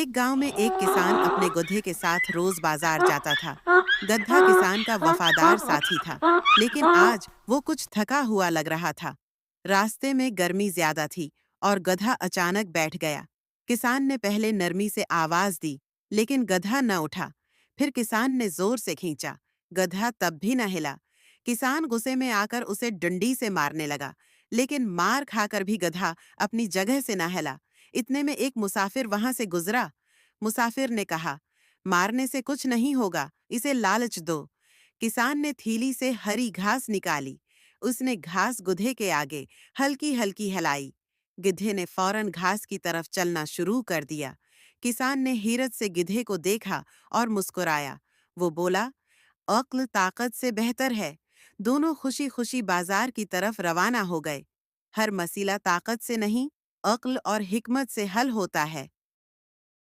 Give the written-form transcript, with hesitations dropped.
एक गांव में एक किसान अपने गधे के साथ रोज बाजार जाता था। गधा किसान का वफादार साथी था, लेकिन आज वो कुछ थका हुआ लग रहा था। रास्ते में गर्मी ज्यादा थी और गधा अचानक बैठ गया। किसान ने पहले नरमी से आवाज दी, लेकिन गधा न उठा। फिर किसान ने जोर से खींचा, गधा तब भी न हिला। किसान गुस्से में आकर उसे डंडी से मारने लगा, लेकिन मार खाकर भी गधा अपनी जगह से न हिला। इतने में एक मुसाफिर वहां से गुजरा। मुसाफिर ने कहा, मारने से कुछ नहीं होगा, इसे लालच दो। किसान ने थैली से हरी घास निकाली। उसने घास गधे के आगे हल्की हल्की हिलाई। गिद्धे ने फौरन घास की तरफ चलना शुरू कर दिया। किसान ने हैरत से गिधे को देखा और मुस्कुराया। वो बोला, अक्ल ताकत से बेहतर है। दोनों खुशी खुशी बाजार की तरफ रवाना हो गए। हर मसला ताकत से नहीं, अक्ल और हिकमत से हल होता है।